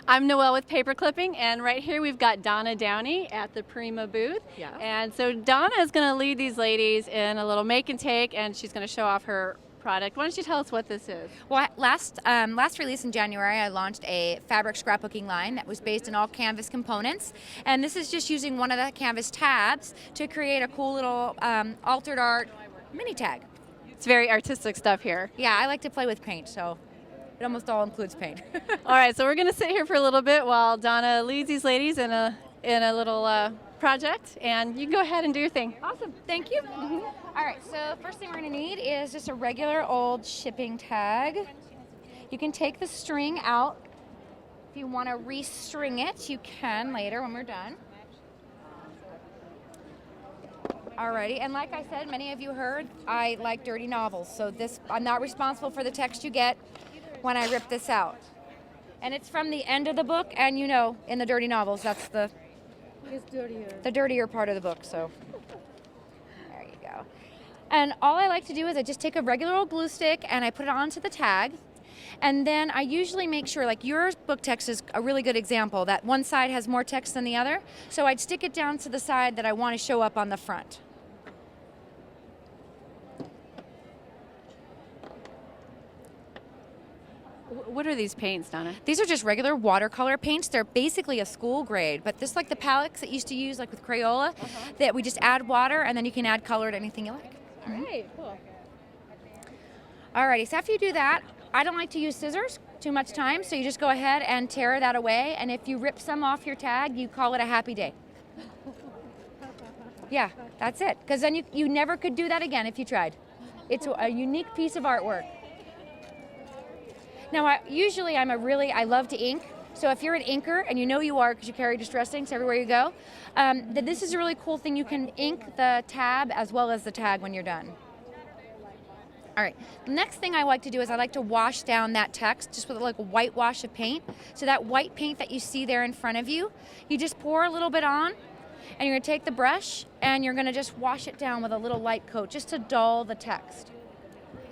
I'm Noelle with Paper Clipping, and right here we've got Donna Downey at the Prima booth. Yeah. And so Donna is going to lead these ladies in a little make and take, and she's going to show off her product. Why don't you tell us what this is? Well, last release in January, I launched a fabric scrapbooking line that was based in all canvas components, and this is just using one of the canvas tabs to create a cool little altered art mini tag. It's very artistic stuff here. Yeah, I like to play with paint, so it almost all includes paint. All right, so we're going to sit here for a little bit while Donna leads these ladies in a little project, and you can go ahead and do your thing. Awesome, thank you. All right, so first thing we're going to need is just a regular old shipping tag. You can take the string out. If you want to restring it, you can later when we're done. Alrighty, and like I said, many of you heard, I like dirty novels, so I'm not responsible for the text you get when I rip this out. And it's from the end of the book, and you know, in the dirty novels, that's the dirtier part of the book, so there you go. And all I like to do is I just take a regular old glue stick and I put it onto the tag, and then I usually make sure, like your book text is a really good example, that one side has more text than the other, so I'd stick it down to the side that I want to show up on the front. What are these paints, Donna? These are just regular watercolor paints. They're basically a school grade, but just like the palettes that you used to use, like with Crayola, that we just add water and then you can add color to anything you like. All right, cool. Alrighty, so after you do that, I don't like to use scissors too much time, so you just go ahead and tear that away, and if you rip some off your tag, you call it a happy day. Yeah, that's it, because then you never could do that again if you tried. It's a unique piece of artwork. Now, I love to ink, so if you're an inker, and you know you are because you carry distress inks everywhere you go, then this is a really cool thing. You can ink the tab as well as the tag when you're done. All right, the next thing I like to do is I like to wash down that text just with like a white wash of paint. So that white paint that you see there in front of you, you just pour a little bit on, and you're gonna take the brush and you're gonna just wash it down with a little light coat just to dull the text.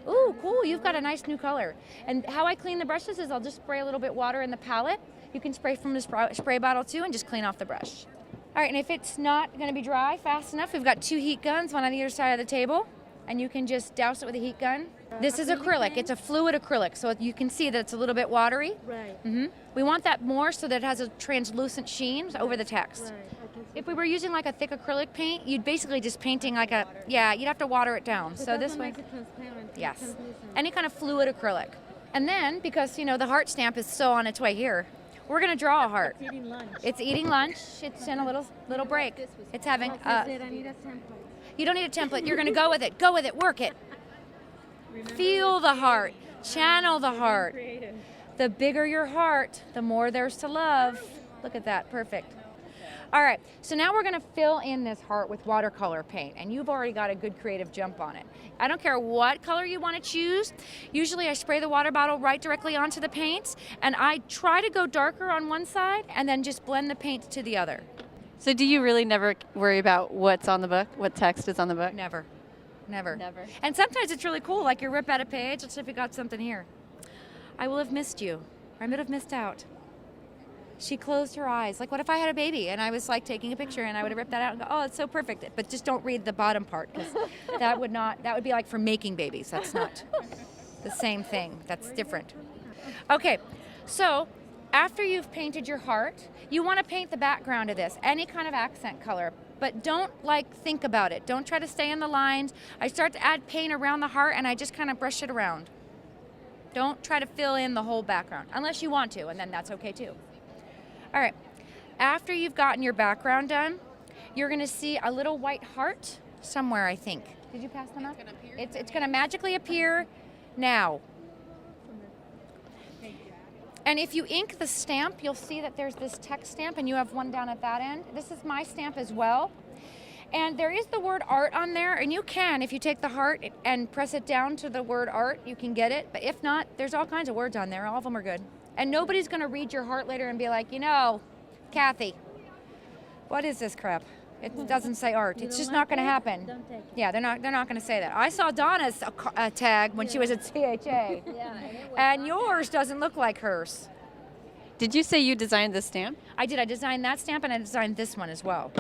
Ooh, cool, you've got a nice new color. And how I clean the brushes is I'll just spray a little bit water in the palette. You can spray from the spray bottle too and just clean off the brush. All right, and if it's not gonna be dry fast enough, we've got 2 heat guns, one on either side of the table, and you can just douse it with a heat gun. This is acrylic, it's a fluid acrylic, so you can see that it's a little bit watery. Right. We want that more so that it has a translucent sheen over the text. Right. If we were using like a thick acrylic paint, you'd basically just painting like you'd have to water it down. So this way, Make it transparent. yes, Translucent. any kind of fluid acrylic. And then, because the heart stamp is so on its way here, we're gonna draw a heart. It's eating lunch. It's eating lunch. It's in a little break. It's having. What is it? I need a template. You don't need a template. You're gonna go with it. Go with it. Work it. Feel the heart. Channel the heart. Creative. The bigger your heart, the more there's to love. Look at that. Perfect. All right, so now we're gonna fill in this heart with watercolor paint, and you've already got a good creative jump on it. I don't care what color you wanna choose. Usually I spray the water bottle right directly onto the paints, and I try to go darker on one side and then just blend the paint to the other. So do you really never worry about what's on the book, what text is on the book? Never. Never. Never. And sometimes it's really cool, like you rip out a page, let's see if we got something here. I will have missed you. I would have missed out. She closed her eyes. Like, what if I had a baby and I was like taking a picture and I would have ripped that out and go, oh, it's so perfect. But just don't read the bottom part, because that would be like for making babies. That's not the same thing. That's different. Okay, so after you've painted your heart, you want to paint the background of this, any kind of accent color. But don't think about it. Don't try to stay in the lines. I start to add paint around the heart and I just kind of brush it around. Don't try to fill in the whole background, unless you want to, and then that's okay too. All right, after you've gotten your background done, you're gonna see a little white heart somewhere, I think. Did you pass them up? It's gonna magically appear now. And if you ink the stamp, you'll see that there's this text stamp, and you have one down at that end. This is my stamp as well. And there is the word art on there, and you can, if you take the heart and press it down to the word art, you can get it. But if not, there's all kinds of words on there. All of them are good. And nobody's gonna read your heart later and be like, Kathy, what is this crap? It doesn't say art. It's just not gonna happen. Don't take it. Yeah, they're not gonna say that. I saw Donna's tag when she was at CHA, and yours doesn't look like hers. Did you say you designed this stamp? I did. I designed that stamp and I designed this one as well.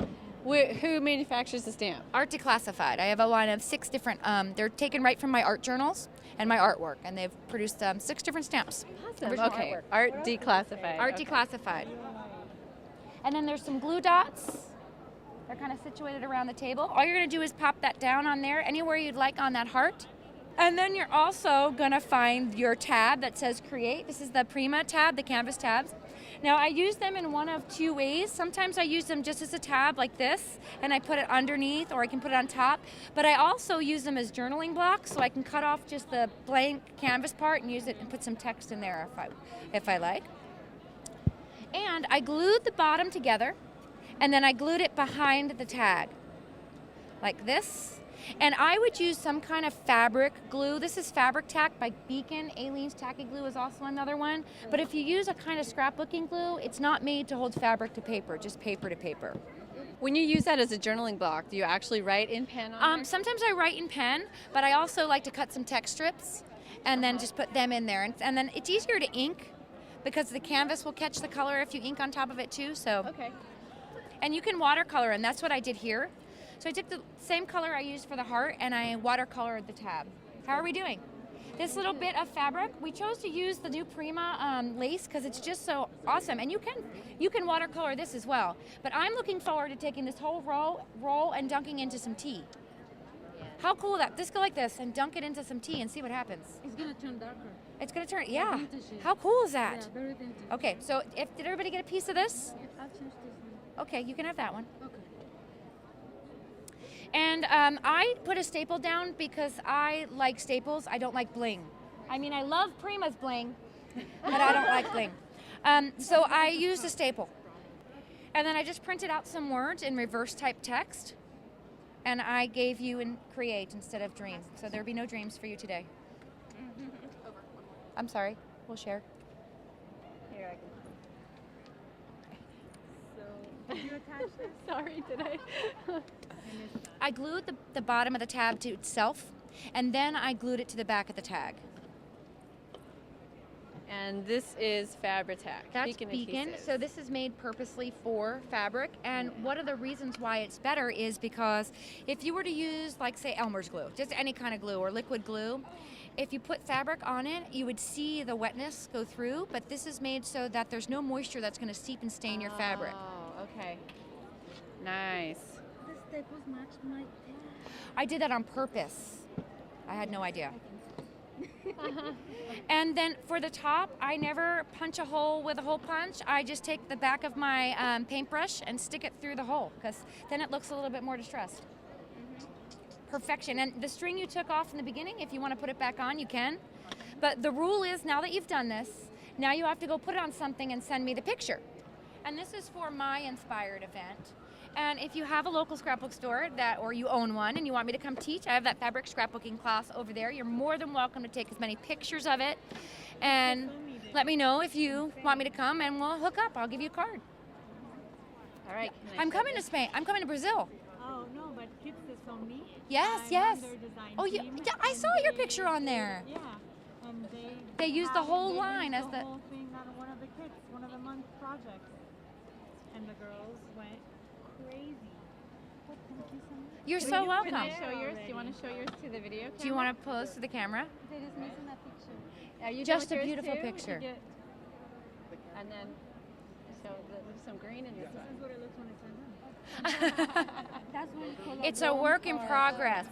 Who manufactures the stamp? Art Declassified. I have a line of 6 different, they're taken right from my art journals and my artwork, and they've produced 6 different stamps. Awesome. Original Okay. artwork. Art Declassified. Art Okay. Declassified. And then there's some glue dots. They're kind of situated around the table. All you're going to do is pop that down on there, anywhere you'd like on that heart. And then you're also going to find your tab that says Create. This is the Prima tab, the canvas tabs. Now, I use them in one of 2 ways. Sometimes I use them just as a tab like this, and I put it underneath, or I can put it on top. But I also use them as journaling blocks, so I can cut off just the blank canvas part and use it and put some text in there if I like. And I glued the bottom together, and then I glued it behind the tag, like this. And I would use some kind of fabric glue. This is Fabric Tack by Beacon. Aileen's Tacky Glue is also another one. But if you use a kind of scrapbooking glue, it's not made to hold fabric to paper, just paper to paper. When you use that as a journaling block, do you actually write in pen on there? Sometimes I write in pen, but I also like to cut some text strips and then just put them in there. And then it's easier to ink because the canvas will catch the color if you ink on top of it too. So. Okay. And you can watercolor, and that's what I did here. So I took the same color I used for the heart and I watercolored the tab. How are we doing? This little bit of fabric, we chose to use the new Prima lace because it's just so awesome. And you can watercolor this as well. But I'm looking forward to taking this whole roll and dunking into some tea. How cool is that? Just go like this and dunk it into some tea and see what happens. It's gonna turn darker. It's gonna turn, yeah. vintage. How cool is that? Yeah, very vintage. Okay, so did everybody get a piece of this? I'll change this one. Okay, you can have that one. Okay. And I put a staple down because I like staples. I don't like bling. I mean, I love Prima's bling, but I don't like bling. So I used a staple. And then I just printed out some words in reverse type text. And I gave you in Create instead of Dream. So there'll be no dreams for you today. I'm sorry. We'll share. Here, I can. So, did you attach this? Sorry, did I? I glued the bottom of the tab to itself, and then I glued it to the back of the tag. And this is Fabri-Tac. That's Beacon Beacon. adhesive. So this is made purposely for fabric. And one of the reasons why it's better is because if you were to use, like, say, Elmer's glue, just any kind of glue or liquid glue, if you put fabric on it, you would see the wetness go through. But this is made so that there's no moisture that's going to seep and stain your fabric. Oh, okay. Nice. The staples match my tab. I did that on purpose. I had no idea. And then for the top, I never punch a hole with a hole punch. I just take the back of my paintbrush and stick it through the hole, because then it looks a little bit more distressed. Perfection. And the string you took off in the beginning, if you want to put it back on, you can. But the rule is, now that you've done this, now you have to go put it on something and send me the picture. And this is for my inspired event. And if you have a local scrapbook store or you own one and you want me to come teach, I have that fabric scrapbooking class over there. You're more than welcome to take as many pictures of it. And let me know if you want me to come and we'll hook up. I'll give you a card. All right. I'm coming to Spain. I'm coming to Brazil. Oh no, but kids is from me. Yes, I'm yes. on their design Oh, yeah, team, I and saw your they- picture on there. Yeah, and They used the whole line as the the... whole thing on one of the kids, one of the month projects, and the girls went crazy. Well, thank you so much. You're so Can welcome. I show yours? Do you want to show yours to the video camera? Do you want to pose to the camera? They're just missing a picture. Are you Just done a with yours beautiful too? picture. You and then show there's some green in this This one. is what it looks when it's done. That's what we call It's a work in progress.